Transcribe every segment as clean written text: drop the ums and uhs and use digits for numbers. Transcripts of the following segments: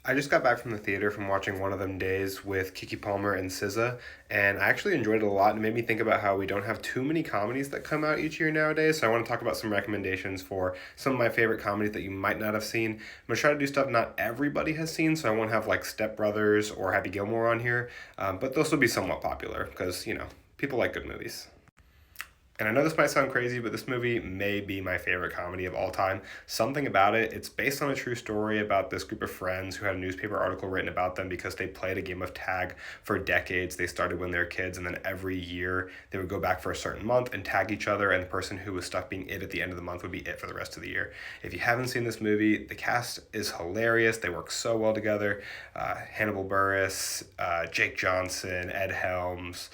I just got back from the theater from watching One of Them Days with Kiki Palmer and SZA, and I actually enjoyed it a lot. And it made me think about how we don't have too many comedies that come out each year nowadays. So I want to talk about some recommendations for some of my favorite comedies that you might not have seen. I'm gonna try to do stuff not everybody has seen, so I won't have like Step Brothers or Happy Gilmore on here, but those will be somewhat popular because people like good movies. And I know this might sound crazy, but this movie may be my favorite comedy of all time. Something about it, it's based on a true story about this group of friends who had a newspaper article written about them because they played a game of tag for decades. They started when they were kids, and then every year they would go back for a certain month and tag each other, and the person who was stuck being it at the end of the month would be it for the rest of the year. If you haven't seen this movie, the cast is hilarious. They work so well together. Hannibal Buress, Jake Johnson, Ed Helms,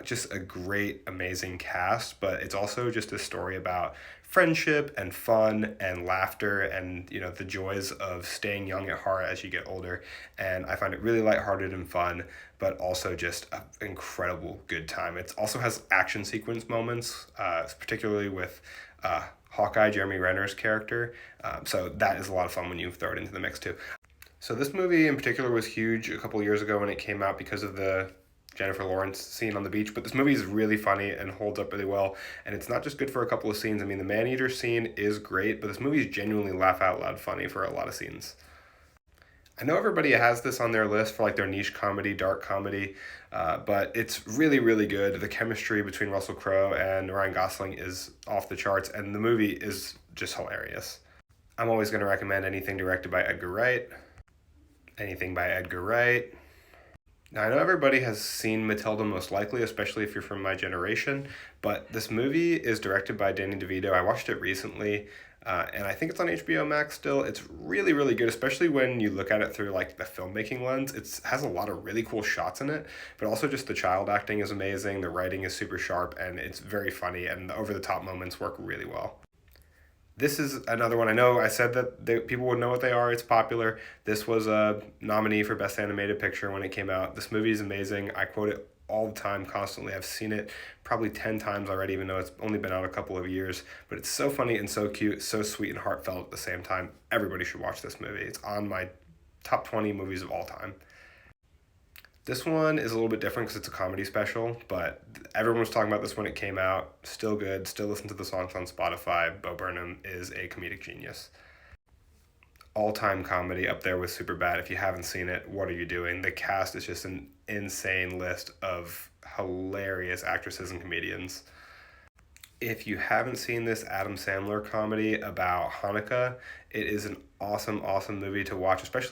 just a great, amazing cast, but it's also just a story about friendship and fun and laughter and the joys of staying young at heart as you get older. And I find it really lighthearted and fun, but also just an incredible good time. It also has action sequence moments, particularly with Hawkeye, Jeremy Renner's character. So that is a lot of fun when you throw it into the mix too. So this movie in particular was huge a couple years ago when it came out because of the Jennifer Lawrence scene on the beach. But this movie is really funny and holds up really well. And it's not just good for a couple of scenes. I mean, the man eater scene is great, but this movie is genuinely laugh out loud funny for a lot of scenes. I know everybody has this on their list for like their niche comedy, dark comedy, but it's really, really good. The chemistry between Russell Crowe and Ryan Gosling is off the charts, and the movie is just hilarious. I'm always going to recommend anything directed by Edgar Wright. Anything by Edgar Wright. Now, I know everybody has seen Matilda most likely, especially if you're from my generation, but this movie is directed by Danny DeVito. I watched it recently, and I think it's on HBO Max still. It's really, really good, especially when you look at it through like the filmmaking lens. It has a lot of really cool shots in it, but also just the child acting is amazing. The writing is super sharp, and it's very funny, and the over the top moments work really well. This is another one. I know I said that people would know what they are. It's popular. This was a nominee for Best Animated Picture when it came out. This movie is amazing. I quote it all the time, constantly. I've seen it probably 10 times already, even though it's only been out a couple of years. But it's so funny and so cute, so sweet and heartfelt at the same time. Everybody should watch this movie. It's on my top 20 movies of all time. This one is a little bit different because it's a comedy special, but everyone was talking about this when it came out. Still good. Still listen to the songs on Spotify. Bo Burnham is a comedic genius. All time comedy up there with Superbad. If you haven't seen it, what are you doing? The cast is just an insane list of hilarious actresses and comedians. If you haven't seen this Adam Sandler comedy about Hanukkah, it is an awesome, awesome movie to watch, especially